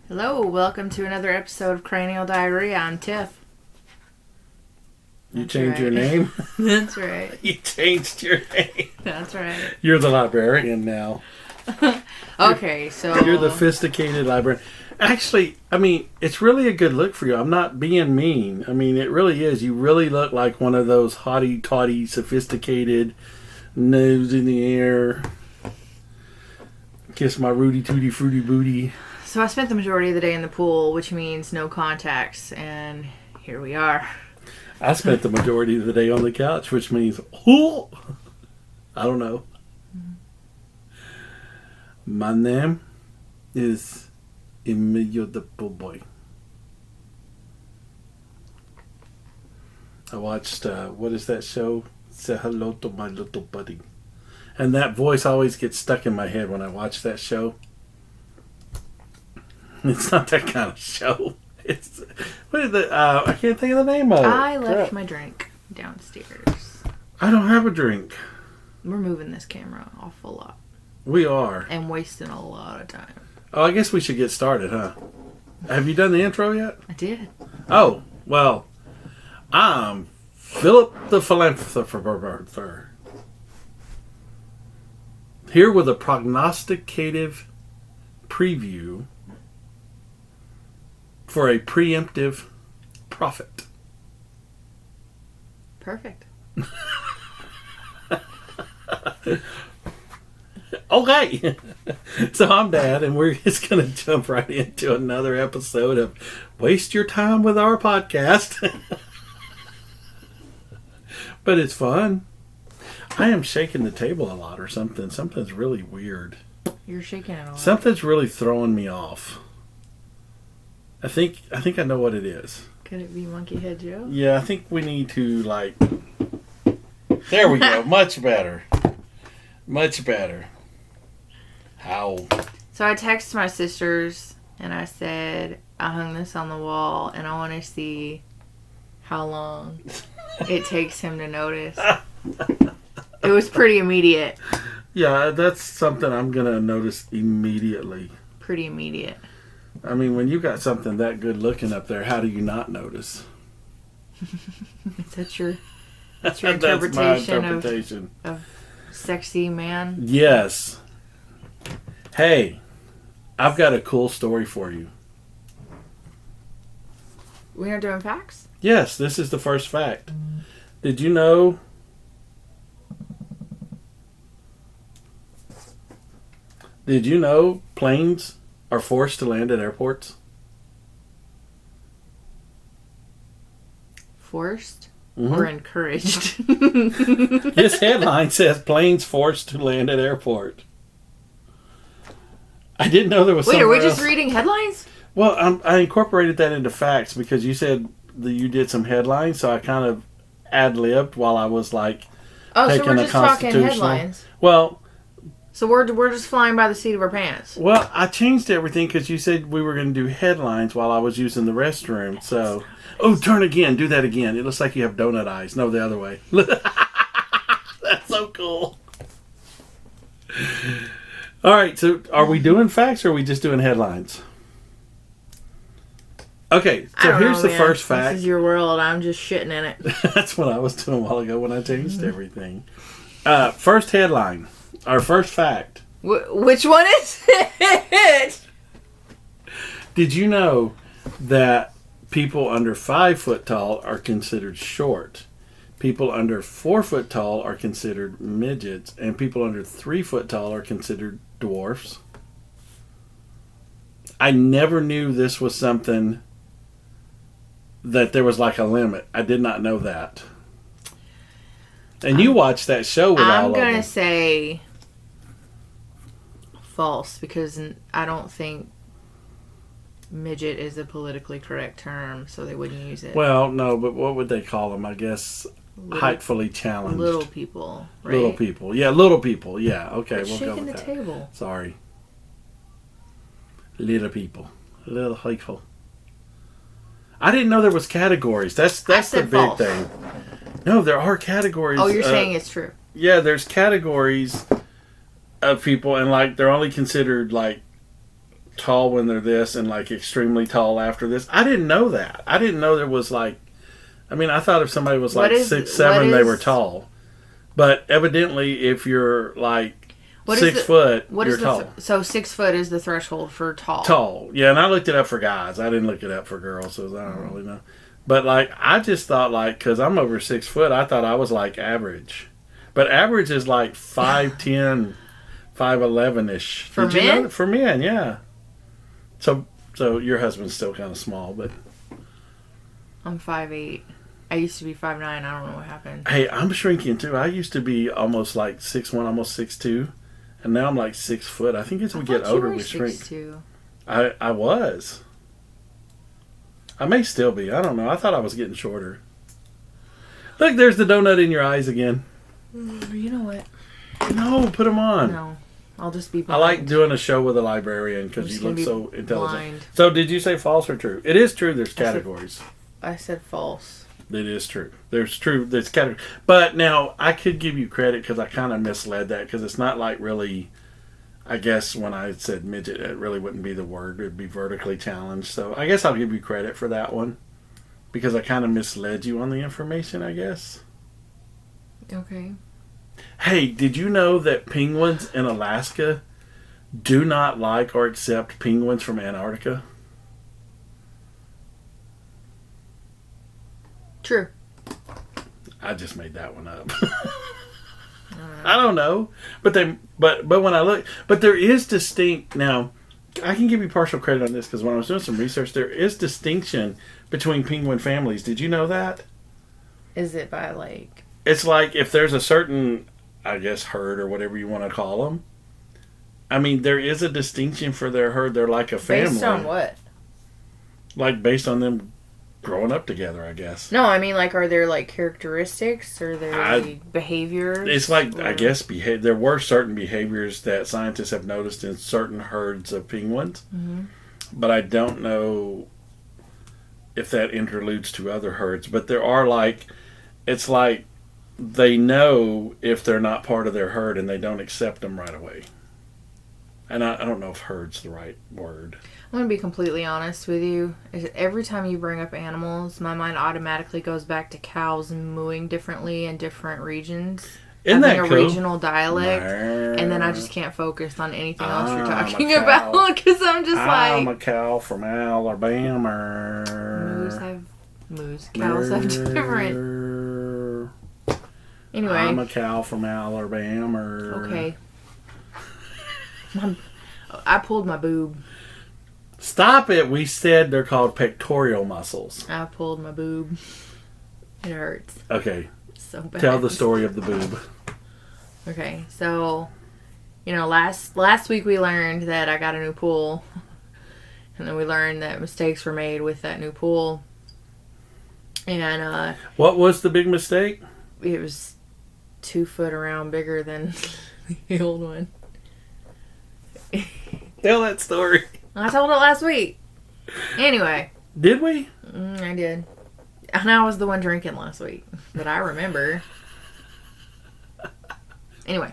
Hello, welcome to another episode of Cranial Diarrhea. I'm Tiff. You changed your name? That's right. You changed your name. That's right. You're the librarian now. Okay, so... You're the sophisticated librarian. Actually, I mean, it's really a good look for you. I'm not being mean. I mean, it really is. You really look like one of those haughty-taughty, sophisticated, nose in the air, kiss my rooty-tooty-fruity booty. So I spent the majority of the day in the pool, which means no contacts, and here we are. I spent the majority of the day on the couch, which means, oh, I don't know. My name is Emilio the Pool Boy. I watched, what is that show? Say hello to my little buddy. And that voice always gets stuck in my head when I watch that show. It's not that kind of show. It's what is the? I can't think of the name of it. I left my drink downstairs. I don't have a drink. We're moving this camera off a lot. We are. And wasting a lot of time. Oh, I guess we should get started, huh? Have you done the intro yet? I did. Oh, well, I'm Philip the Philanthropist. Here with a prognosticative preview for a preemptive profit. Perfect. Okay. So I'm Dad, and we're just going to jump right into another episode of Waste Your Time with Our Podcast. But it's fun. I am shaking the table a lot or something. Something's really weird. You're shaking it all. Something's really throwing me off. I think I know what it is. Could it be Monkey Head Joe? Yeah, I think we need to, like... There we go. Much better. Much better. How? So I texted my sisters and I said, I hung this on the wall and I want to see how long it takes him to notice. It was pretty immediate. Yeah, that's something I'm going to notice immediately. Pretty immediate. I mean, when you got something that good looking up there, how do you not notice? That's your That's interpretation, my interpretation. Of sexy man? Yes. Hey, I've got a cool story for you. We are doing facts? Yes, this is the first fact. Did you know... Did you know planes are forced to land at airports? Forced Mm-hmm. or encouraged? This headline says planes forced to land at airport. I didn't know there was. Wait, are we just else. reading headlines? Well, I incorporated that into facts because you said that you did some headlines, so I kind of ad-libbed while I was like Oh, so taking we're a just talking constitutional. headlines. Well, So we're just flying by the seat of our pants. well, I changed everything because you said we were going to do headlines while I was using the restroom. So, turn again, do that again. It looks like you have donut eyes. No, the other way. That's so cool. All right, so are we doing facts or are we just doing headlines? Okay, so here's the first fact. This is your world. I'm just shitting in it. That's what I was doing a while ago when I changed everything. First headline, our first fact. Which one is it? Did you know that people under 5 foot tall are considered short? People under 4 foot tall are considered midgets, and people under 3 foot tall are considered dwarfs. I never knew this was something that there was like a limit. I did not know that. And you watched that show with all of them. I'm going to say false because I don't think midget is a politically correct term, so they wouldn't use it. Well, no, but what would they call them? I guess heightfully challenged. Little people, right? Little people. Yeah, little people. Yeah, okay, But we'll go shaking with the that. table. Sorry. Little people. Little hateful. I didn't know there was categories. That's the said big false. thing. No, there are categories. Oh, you're saying it's true. Yeah, there's categories of people, and like they're only considered like tall when they're this and like extremely tall after this. I didn't know that. I didn't know there was like, I mean, I thought if somebody was like 6'7", they were tall. But evidently, if you're like 6 foot, you're tall. So 6 foot is the threshold for tall. Tall, yeah. And I looked it up for guys. I didn't look it up for girls, so I don't really know. But like, I just thought like, because I'm over 6 foot, I thought I was like average. But average is like 5'10", 5'11"-ish. For men? You know? For men, yeah. So your husband's still kind of small, but I'm 5'8". I used to be 5'9". I don't know what happened. Hey, I'm shrinking too. I used to be almost like 6'1", almost 6'2", and now I'm like 6 foot. I think as we get older, we shrink. 6'2". I was. I may still be. I don't know. I thought I was getting shorter. Look, there's the donut in your eyes again. You know what? No, put them on. No, I'll just be blind. I like doing a show with a librarian because you look so intelligent. Blind. So did you say false or true? It is true. There's categories. I said false. It is true. There's categories. But now, I could give you credit because I kind of misled that because it's not like really, I guess when I said midget, it really wouldn't be the word. It would be vertically challenged. So I guess I'll give you credit for that one because I kind of misled you on the information, I guess. Okay. Hey, did you know that penguins in Alaska do not like or accept penguins from Antarctica? True. I just made that one up. I don't know, but when I look, but there is distinct now. I can give you partial credit on this because when I was doing some research, there is distinction between penguin families. Did you know that? Is it by like? It's like if there's a certain, I guess, herd or whatever you want to call them. I mean, there is a distinction for their herd. They're like a family. Based on what? Like based on them growing up together, I guess. No, I mean, like, are there like characteristics or there like behaviors? It's like, I guess, there were certain behaviors that scientists have noticed in certain herds of penguins, but I don't know if that interludes to other herds. But there are like, it's like they know if they're not part of their herd and they don't accept them right away. And I don't know if herd's the right word. I'm going to be completely honest with you. Every time you bring up animals, my mind automatically goes back to cows mooing differently in different regions. Isn't that a cool? regional dialect. And then I just can't focus on anything else you're talking about. Because I'm just I'm a cow from Alabama. Cows have different. Anyway. I'm a cow from Alabama. Okay. I pulled my boob. Stop it. We said they're called pectoral muscles. I pulled my boob. It hurts. Okay. So bad. Tell the story of the boob. Okay. So, last week we learned that I got a new pool. And then we learned that mistakes were made with that new pool. And what was the big mistake? It was 2 foot around bigger than the old one. Tell that story. I told it last week. Anyway. Did we? I did. And I was the one drinking last week. But I remember. Anyway.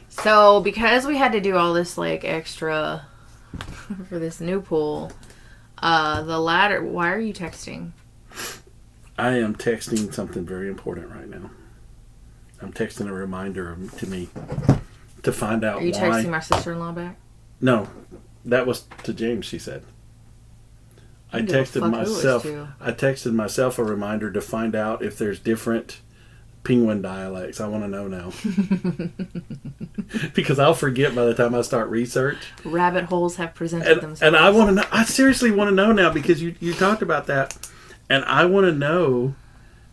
So, because we had to do all this, like, extra for this new pool, the ladder... Why are you texting? I am texting something very important right now. I'm texting a reminder to me to find out why. Are you texting my sister-in-law back? No. That was to James, she said. I texted myself a reminder to find out if there's different penguin dialects. I want to know now. Because I'll forget by the time I start research. Rabbit holes have presented themselves. And I want to know. I seriously want to know now because you talked about that. And I want to know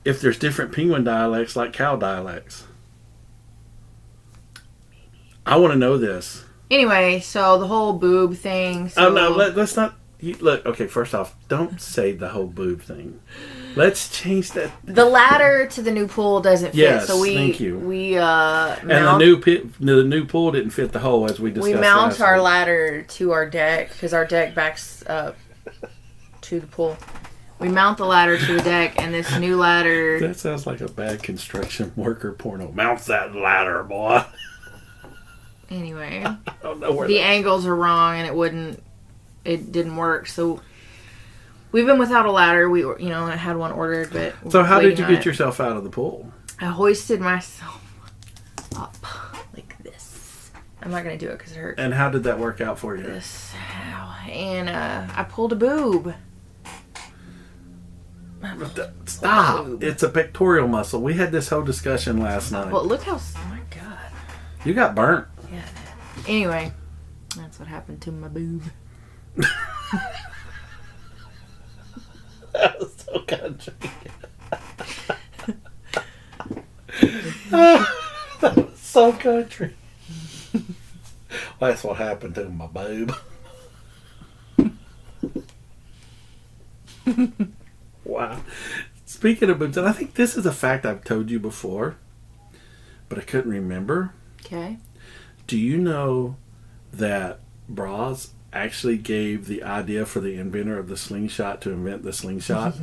if there's different penguin dialects like cow dialects. I want to know this. Anyway, so the whole boob thing. So... Oh, no, let's not... Look, okay, first off, don't say the whole boob thing. Let's change that. The ladder to the new pool doesn't fit. Yes, so thank you. And the new pool didn't fit the hole as we discussed. We mount our ladder to our deck because our deck backs up to the pool. We mount the ladder to the deck, and this new ladder... That sounds like a bad construction worker porno. Mount that ladder, boy. Anyway, I don't know where the angles are wrong, and it wouldn't it didn't work. So we've been without a ladder. We were, I had one ordered, but so how did you get yourself out of the pool? I hoisted myself up like this. I'm not gonna do it because it hurts. And how did that work out for you? This, and I pulled a boob. Stop! It's a pectoral muscle. We had this whole discussion last night. Well, look how. Oh my god. You got burnt. Yeah. Anyway, that's what happened to my boob. That was so country. That was so country. That's what happened to my boob. Wow. Speaking of boobs, and I think this is a fact I've told you before, but I couldn't remember. Okay. Do you know that bras actually gave the idea for the inventor of the slingshot to invent the slingshot?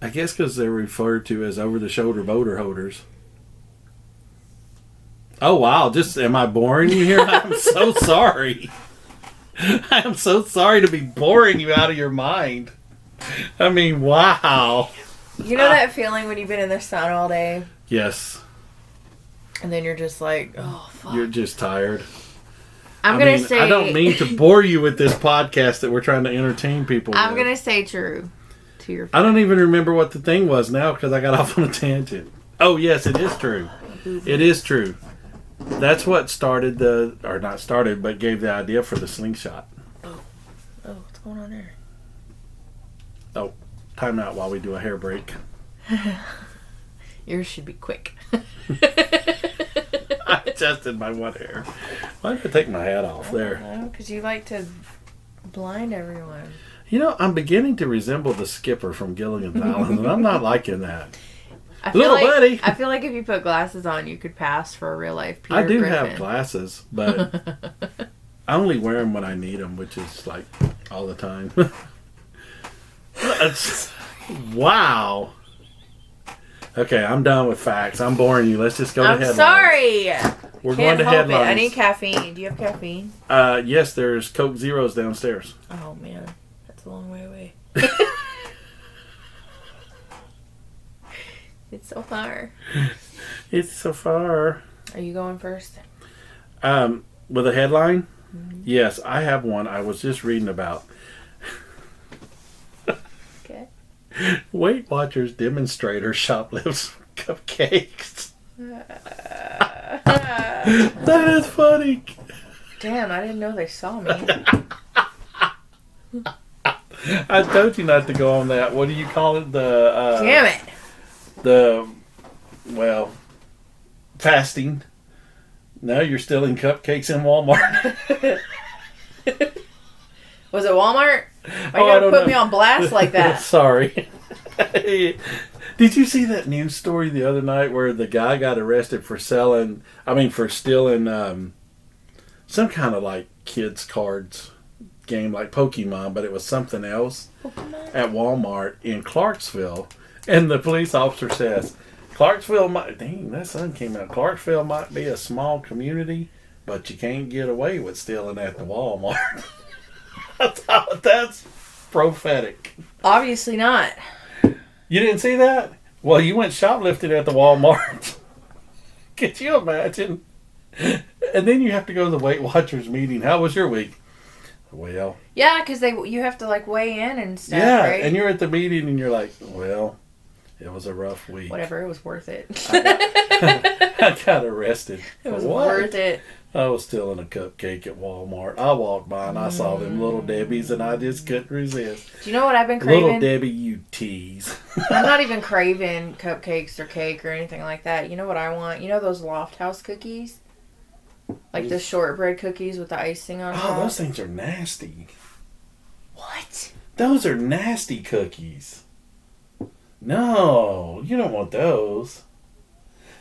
I guess because they're referred to as over-the-shoulder boater holders. Oh, wow. Am I boring you here? I'm so sorry. I am so sorry to be boring you out of your mind. I mean, wow. You know that feeling when you've been in the sun all day? Yes. And then you're just like, oh, fuck. You're just tired. I'm going to say... I don't mean to bore you with this podcast that we're trying to entertain people I'm going to say true to your... I don't even remember what the thing was now because I got off on a tangent. Oh, yes, it is true. It is true. That's what started not started, but gave the idea for the slingshot. Oh, what's going on there? Oh, time out while we do a hair break. Yours should be quick. I adjusted my one hair. Why did I take my hat off there? Because you like to blind everyone. I'm beginning to resemble the skipper from Gilligan's Island, and I'm not liking that. Buddy. I feel like if you put glasses on, you could pass for a real life Peter Griffin. Griffin. Have glasses, but I only wear them when I need them, which is like all the time. Wow. Okay, I'm done with facts. I'm boring you. Let's just go to headlines. I'm sorry. We're going to headlines. I need caffeine. Do you have caffeine? Yes, there's Coke Zeros downstairs. Oh, man. That's a long way away. It's so far. It's so far. Are you going first? With a headline? Mm-hmm. Yes, I have one I was just reading about. Okay. Weight Watchers demonstrator shoplifts cupcakes. That is funny. Damn, I didn't know they saw me. I told you not to go on that. What do you call it? Damn it. Fasting. No, you're stealing cupcakes in Walmart. Was it Walmart? Why you gotta put me on blast like that? Sorry. Did you see that news story the other night where the guy got arrested for stealing some kind of like kids cards game like Pokemon, but it was something else at Walmart in Clarksville. And the police officer says, Clarksville might be a small community, but you can't get away with stealing at the Walmart. I thought that's prophetic. Obviously not. You didn't see that? Well, you went shoplifting at the Walmart. Could you imagine? And then you have to go to the Weight Watchers meeting. How was your week? Well. Yeah, because you have to like weigh in and stuff, right? And you're at the meeting and you're like, well, it was a rough week. Whatever, it was worth it. I got arrested. It was worth it. I was stealing a cupcake at Walmart. I walked by and I saw them Little Debbies and I just couldn't resist. Do you know what I've been craving? Little Debbie, you tease. I'm not even craving cupcakes or cake or anything like that. You know what I want? You know those Loft House cookies? Like the shortbread cookies with the icing on top? Oh, those things are nasty. What? Those are nasty cookies. No, you don't want those.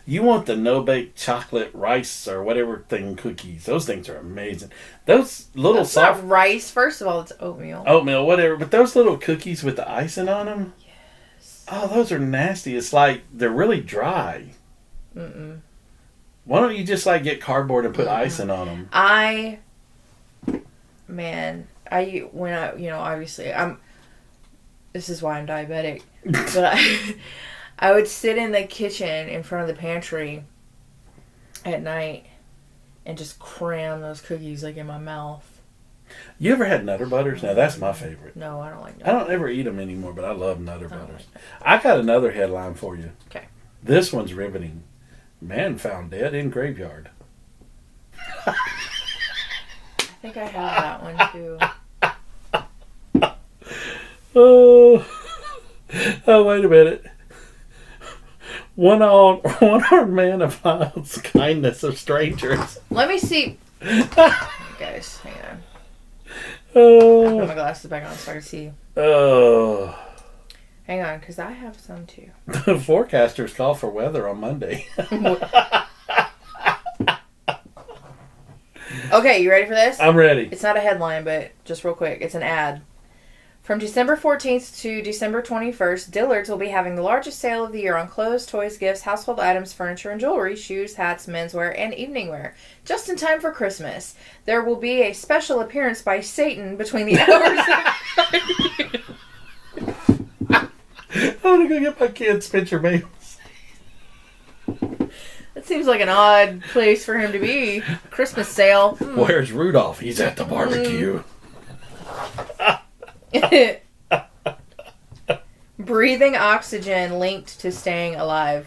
You want the no-bake chocolate rice or whatever thing cookies. Those things are amazing. Those little That's not rice. First of all, it's oatmeal. Oatmeal, whatever. But those little cookies with the icing on them? Yes. Oh, those are nasty. It's like they're really dry. Mm-mm. Why don't you just like get cardboard and put icing on them? Obviously this is why I'm diabetic, but I would sit in the kitchen in front of the pantry at night and just cram those cookies like in my mouth. You ever had Nutter Butters? Now that's my favorite. No, I don't like Nutter. I don't ever eat them anymore, but I love Nutter Butters. I got another headline for you. Okay. This one's riveting. Man found dead in graveyard. I think I have that one too. Oh, wait a minute. One-armed man applies kindness of strangers. Let me see. Guys, hang on. I put my glasses back on so I can see. Oh. Hang on, because I have some too. The forecasters call for weather on Monday. Okay, you ready for this? I'm ready. It's not a headline, but just real quick. It's an ad. From December 14th to December 21st, Dillard's will be having the largest sale of the year on clothes, toys, gifts, household items, furniture, and jewelry, shoes, hats, menswear, and evening wear. Just in time for Christmas. There will be a special appearance by Satan between the hours I'm going to go get my kids picture mails. That seems like an odd place for him to be. Christmas sale. Where's Rudolph? He's at the barbecue. Breathing oxygen linked to staying alive.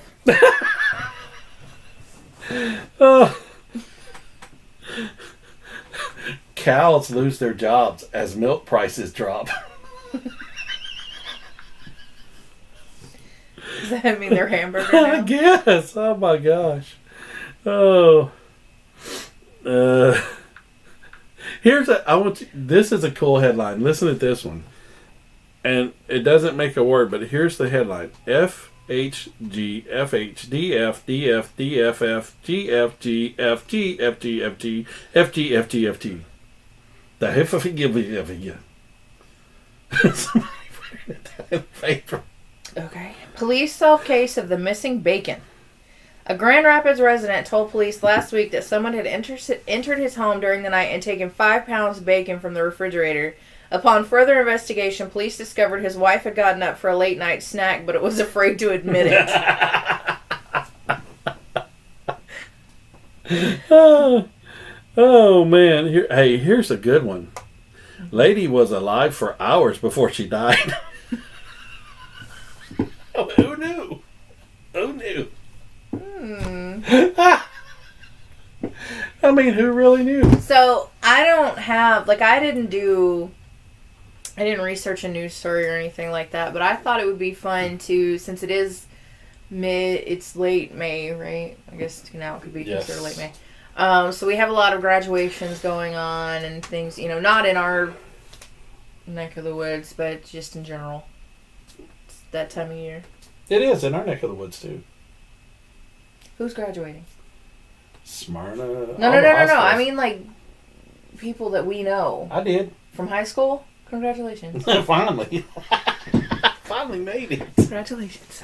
Oh. Cows lose their jobs as milk prices drop. Does that mean they're hamburger I now? guess. Oh my gosh. Oh. This is a cool headline. Listen to this one. And it doesn't make a word, but here's the headline. FHG, FHDF, DF, DFF, GFG, FG, FG, FG, FG, FG, FG. The FFG. Somebody put it in paper. Okay. Police solve case of the missing bacon. A Grand Rapids resident told police last week that someone had entered his home during the night and taken 5 pounds of bacon from the refrigerator. Upon further investigation, police discovered his wife had gotten up for a late night snack, but was afraid to admit it. Oh man. Here's a good one. Lady was alive for hours before she died. Who knew? Who knew? I mean, who really knew? So, I didn't research a news story or anything like that, but I thought it would be fun to, since it is it's late May, right? I guess now it could be considered late May. So we have a lot of graduations going on and things, not in our neck of the woods, but just in general. It's that time of year. It is in our neck of the woods, too. Who's graduating? Smyrna. No. I mean, like, people that we know. I did. From high school? Congratulations. Finally. Finally made it. Congratulations.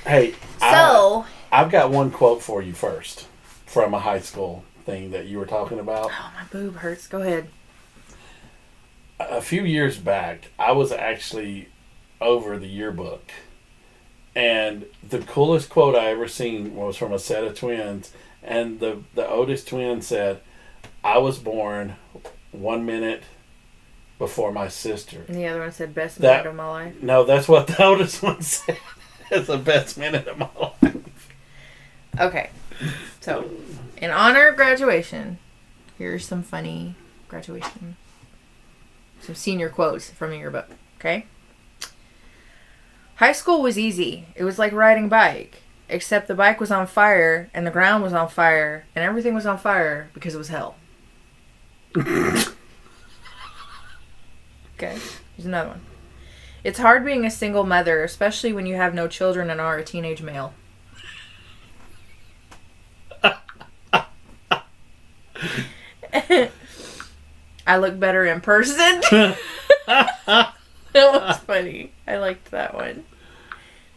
Hey, so I've got one quote for you first from a high school thing that you were talking about. Oh, my boob hurts. Go ahead. A few years back, I was actually over the yearbook. And the coolest quote I ever seen was from a set of twins. And the oldest twin said, I was born 1 minute before my sister. And the other one said, best minute of my life. No, that's what the oldest one said. It's the best minute of my life. Okay. So, in honor of graduation, here's some funny graduation. Some senior quotes from your book. Okay? High school was easy. It was like riding a bike. Except the bike was on fire, and the ground was on fire, and everything was on fire because it was hell. Okay, here's another one. It's hard being a single mother, especially when you have no children and are a teenage male. I look better in person. That was funny. I liked that one.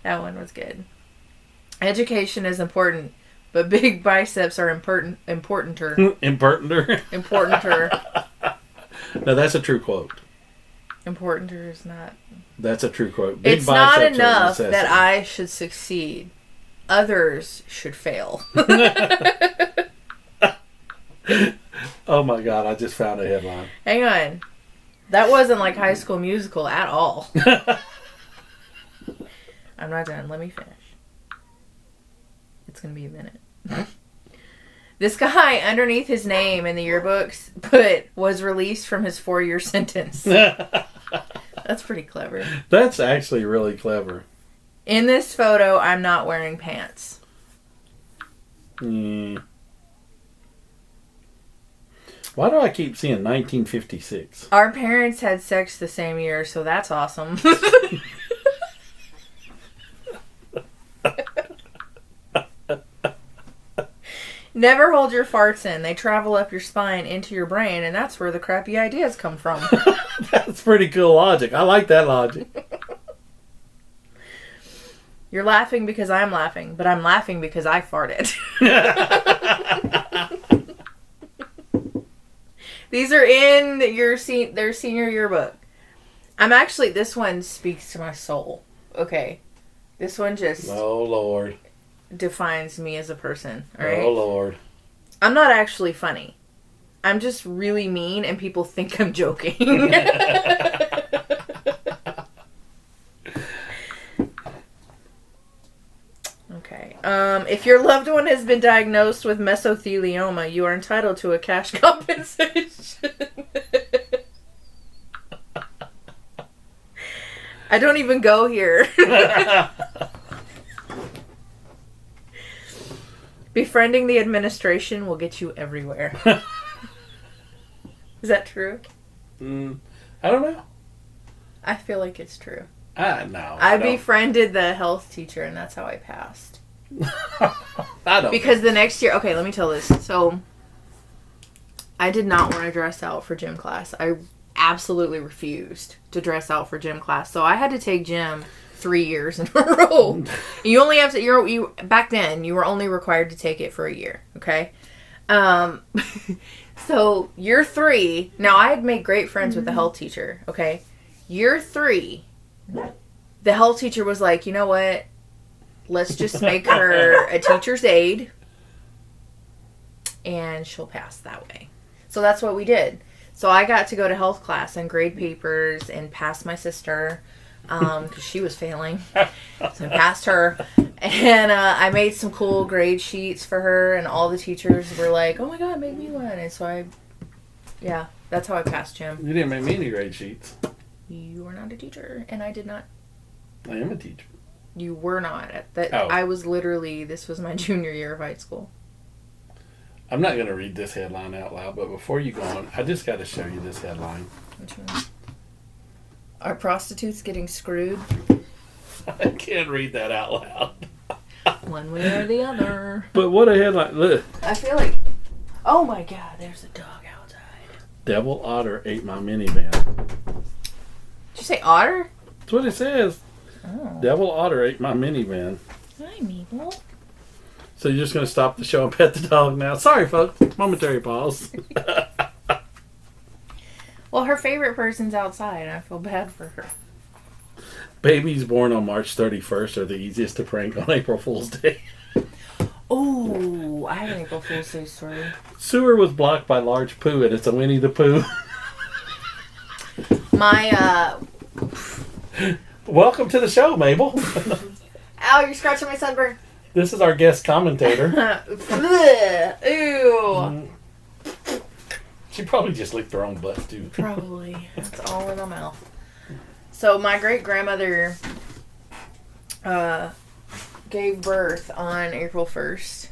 That one was good. Education is important, but big biceps are importanter. Importanter? Importanter. No, that's a true quote. Importanter is not. That's a true quote. Big It's not biceps are a enough necessity. that I should succeed. Others should fail. Oh my God, I just found a headline. Hang on. That wasn't like High School Musical at all. I'm not done. Let me finish. It's going to be a minute. This guy, underneath his name in the yearbooks, was released from his 4-year sentence. That's pretty clever. That's actually really clever. In this photo, I'm not wearing pants. Mm. Why do I keep seeing 1956? Our parents had sex the same year, so that's awesome. Never hold your farts in. They travel up your spine into your brain, and that's where the crappy ideas come from. That's pretty cool logic. I like that logic. You're laughing because I'm laughing, but I'm laughing because I farted. These are in their senior yearbook. This one speaks to my soul. Okay. This one just Oh, Lord. defines me as a person. All right? Oh, Lord. I'm not actually funny. I'm just really mean and people think I'm joking. Okay. If your loved one has been diagnosed with mesothelioma, you are entitled to a cash compensation. I don't even go here. Befriending the administration will get you everywhere. Is that true? I don't know. I feel like it's true. No. I befriended the health teacher, and that's how I passed. I don't. Because the next year... Okay, let me tell this. So, I did not want to dress out for gym class. I absolutely refused to dress out for gym class. So, I had to take gym 3 years in a row. You only have to... back then, you were only required to take it for a year. Okay? So, year 3... Now, I had made great friends with the health teacher. Okay? Year 3... The health teacher was like, you know what? Let's just make her a teacher's aide. And she'll pass that way. So that's what we did. So I got to go to health class and grade papers and pass my sister. Because she was failing. So I passed her. And I made some cool grade sheets for her. And all the teachers were like, oh my God, make me one. And so that's how I passed gym. You didn't make me any grade sheets. You were not a teacher, and I did not. I am a teacher. You were not. Oh. I was literally, this was my junior year of high school. I'm not going to read this headline out loud, but before you go on, I just got to show you this headline. Which one? Are prostitutes getting screwed? I can't read that out loud. One way or the other. But what a headline. Look. I feel like, oh my God, there's a dog outside. Devil otter ate my minivan. Did you say otter? That's what it says. Oh. Devil otter ate my minivan. Hi, Mabel. So you're just going to stop the show and pet the dog now? Sorry, folks. Momentary pause. Well, her favorite person's outside, and I feel bad for her. Babies born on March 31st are the easiest to prank on April Fool's Day. Oh, I have an April Fool's Day story. Sewer was blocked by large poo, and it's a Winnie the Pooh. Welcome to the show, Mabel. Ow, you're scratching my sunburn. This is our guest commentator. Ew. She probably just licked her own butt, too. Probably. That's all in my mouth. So, my great-grandmother gave birth on April 1st.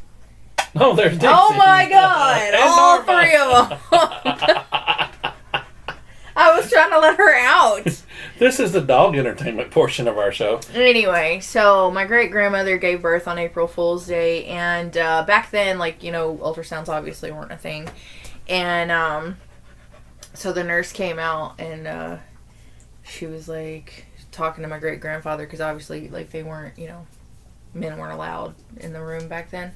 Oh, there's Dixie. Oh, my God. All Norma. 3 of them. I was trying to let her out. This is the dog entertainment portion of our show. Anyway, so my great-grandmother gave birth on April Fool's Day, and back then, ultrasounds obviously weren't a thing. And so the nurse came out, and she was, talking to my great-grandfather, because obviously, they weren't, men weren't allowed in the room back then.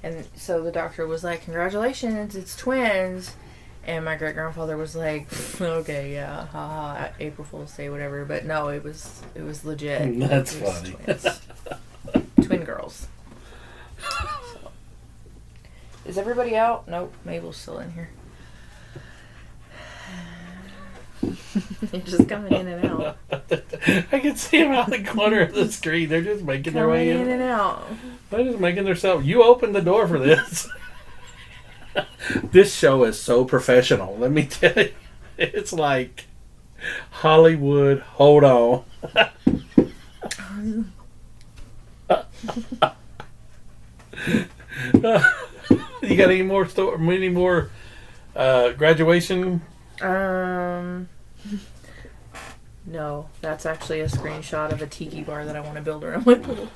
And so the doctor was like, congratulations, it's twins. And my great-grandfather was like, okay, yeah, haha, April Fool's Day, whatever. But no, it was legit. That's It was funny. twins. Twin girls. So. Is everybody out? Nope, Mabel's still in here. They're just coming in and out. I can see them out the corner of the screen. They're just making their way in. In and out. They're just making themselves. You opened the door for this. This show is so professional. Let me tell you, it's like Hollywood. Hold on. You got any more graduation? No, that's actually a screenshot of a tiki bar that I want to build around my pool.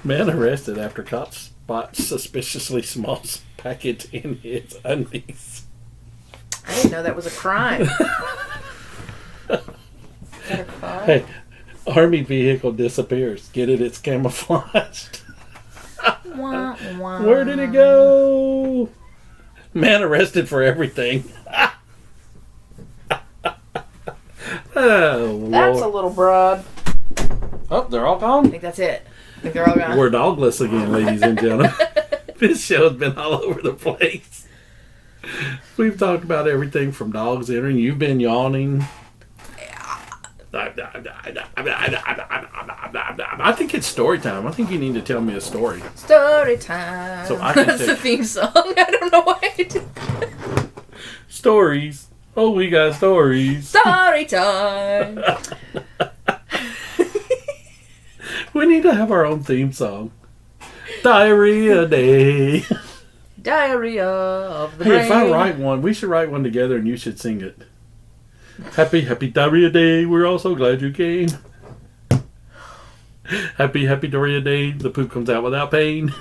Man arrested after cop spots suspiciously small package in his undies. I didn't know that was a crime. Is that a crime? Hey, Army vehicle disappears. Get it? It's camouflaged. Wah, wah. Where did it go? Man arrested for everything. Oh, That's Lord. a little broad. Oh, they're all I gone. think that's it. I think they're all gone. We're dogless again, ladies and gentlemen. This show's been all over the place. We've talked about everything from dogs entering. You've been yawning. I think it's story time. I think you need to tell me a story. Story time. So I can That's the take- theme song. I don't know why I did that. Stories. Oh, we got stories. Story time. We need to have our own theme song. Diarrhea Day. Diarrhea of the Hey, brain. if I write one, we should write one together and you should sing it. Happy, happy Diarrhea Day. We're all so glad you came. Happy, happy Diarrhea Day. The poop comes out without pain.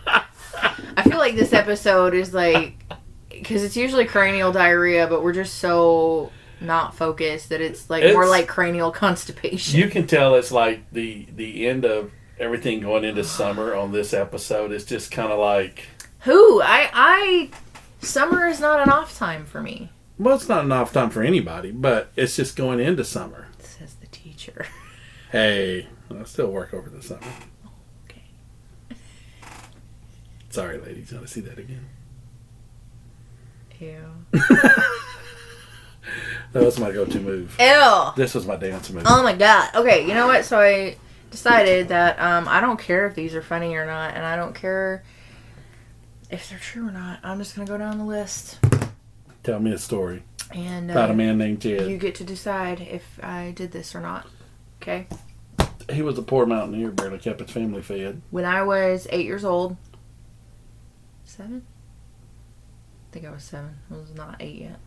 I feel like this episode is like, because it's usually cranial diarrhea, but we're just so not focused that it's like more It's- like cranial constipation. You can tell it's like the end of everything going into summer on this episode. It's just kind of like... Summer is not an off time for me. Well, it's not enough time for anybody, but it's just going into summer. Says the teacher. Hey, I still work over the summer. Okay. Sorry, ladies. Want to see that again? Ew. That was my go-to move. Ew. This was my dance move. Oh my god. Okay, you know what? So I decided that I don't care if these are funny or not, and I don't care if they're true or not. I'm just gonna go down the list. Tell me a story And about a man named Jed. you get to decide if I did this or not. Okay? He was a poor mountaineer, barely kept his family fed. When I was 8 years old. 7? I think I was 7. I was not 8 yet.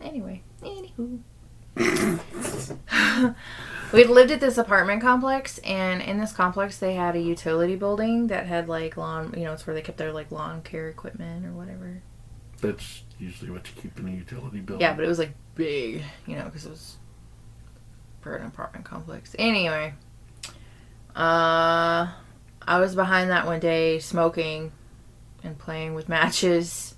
Anyway. Anywho. We lived at this apartment complex, and in this complex they had a utility building that had like lawn, it's where they kept their like lawn care equipment or whatever. That's usually what you keep in a utility building. Yeah, but it was like big, because it was for an apartment complex. Anyway, I was behind that one day smoking and playing with matches,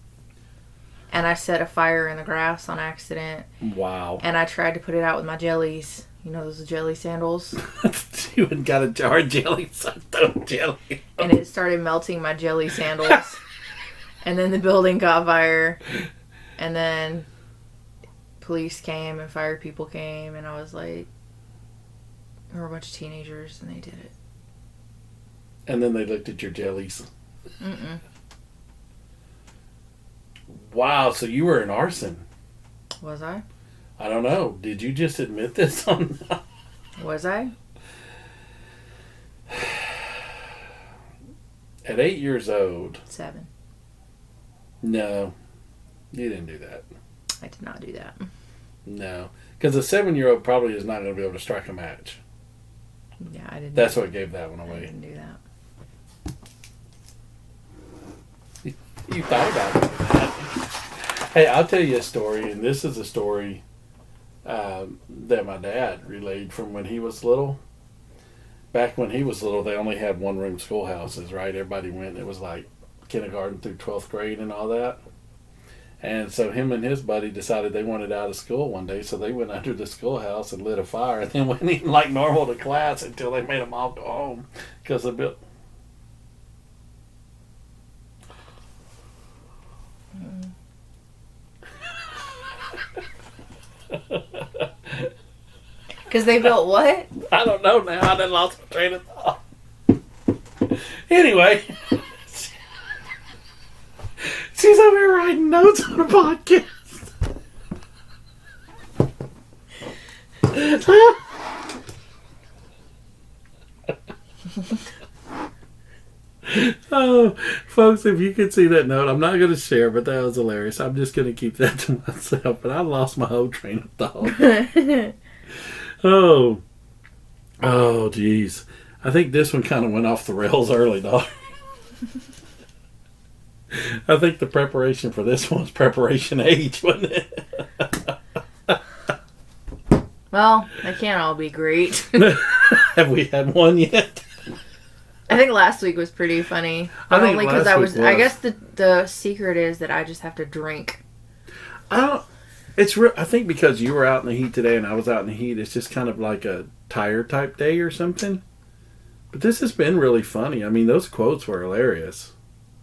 and I set a fire in the grass on accident. Wow. And I tried to put it out with my jellies. Those jelly sandals. You had got a jar of jelly, sucked up jelly. And it started melting my jelly sandals. And then the building caught fire. And then police came and fire people came. And I was like, there were a bunch of teenagers and they did it. And then they looked at your jellies. Mm-mm. Wow, so you were an arson. Was I? I don't know. Did you just admit this on... Was I? At 8 years old... 7. No. You didn't do that. I did not do that. No. Because a 7-year-old probably is not going to be able to strike a match. Yeah, I didn't. That's what gave that one I away. didn't do that. You thought about it. Hey, I'll tell you a story, and this is a story that my dad relayed from when he was little. Back when he was little, they only had one-room schoolhouses, right? Everybody went. It was like kindergarten through 12th grade and all that. And so him and his buddy decided they wanted out of school one day, so they went under the schoolhouse and lit a fire, and then went in like normal to class until they made them all go home because the bill. Because they built what? I don't know now. I done lost my train of thought. Anyway, she's over here writing notes on a podcast. Oh, folks, if you could see that note, I'm not going to share, but that was hilarious. I'm just going to keep that to myself, but I lost my whole train of thought. Oh, geez. I think this one kind of went off the rails early, dog. I think the preparation for this one was preparation age, wasn't it? Well, they can't all be great. Have we had one yet? I think last week was pretty funny. Only because I guess the secret is that I just have to drink. I think because you were out in the heat today and I was out in the heat, it's just kind of like a tired type day or something. But this has been really funny. I mean, those quotes were hilarious.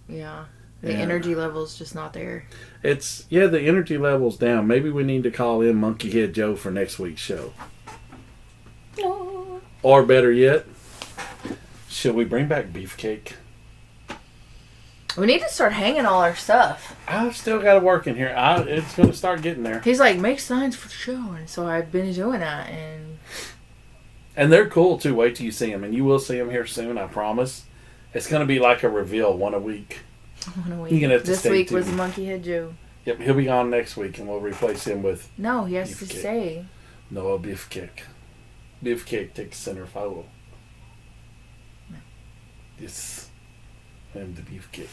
Yeah. The energy level's just not there. The energy level's down. Maybe we need to call in Monkey Head Joe for next week's show. No. Or better yet, should we bring back beefcake? We need to start hanging all our stuff. I've still got to work in here. It's going to start getting there. He's like, make signs for the show. And so I've been doing that. And they're cool, too. Wait till you see them. And you will see them here soon, I promise. It's going to be like a reveal, one a week. One a week. You're gonna have to this stay week tuned. was Monkey Head Joe. Yep, he'll be on next week, and we'll replace him with... No, he has to beefcake. stay. No, a beefcake. Beefcake takes center follow. No. Yes. I'm the beefcake.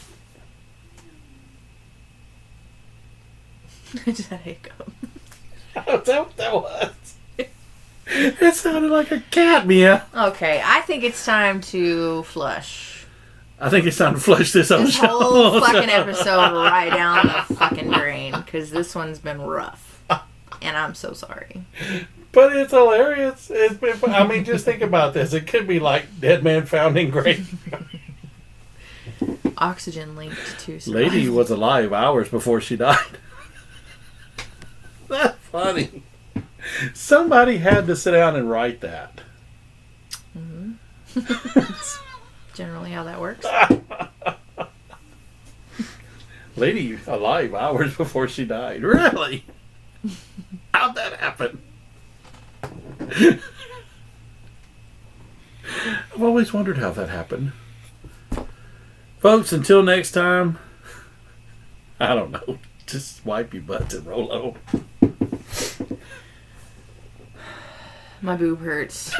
I just had a hiccup. Oh, is that what that was? It sounded like a cat, Mia. Okay, I think it's time to flush. I think it's time to flush this whole show. Whole fucking episode right down the fucking drain, because this one's been rough. And I'm so sorry. But it's hilarious. It's been, I mean, just think about this. It could be like Dead Man Found in Grave. Oxygen linked to survival. Lady was alive hours before she died. That's funny. Somebody had to sit down and write that. Mm-hmm. Generally how that works. Lady alive hours before she died. Really? How'd that happen? I've always wondered how that happened. Folks, until next time, I don't know. Just wipe your butts and roll over. My boob hurts.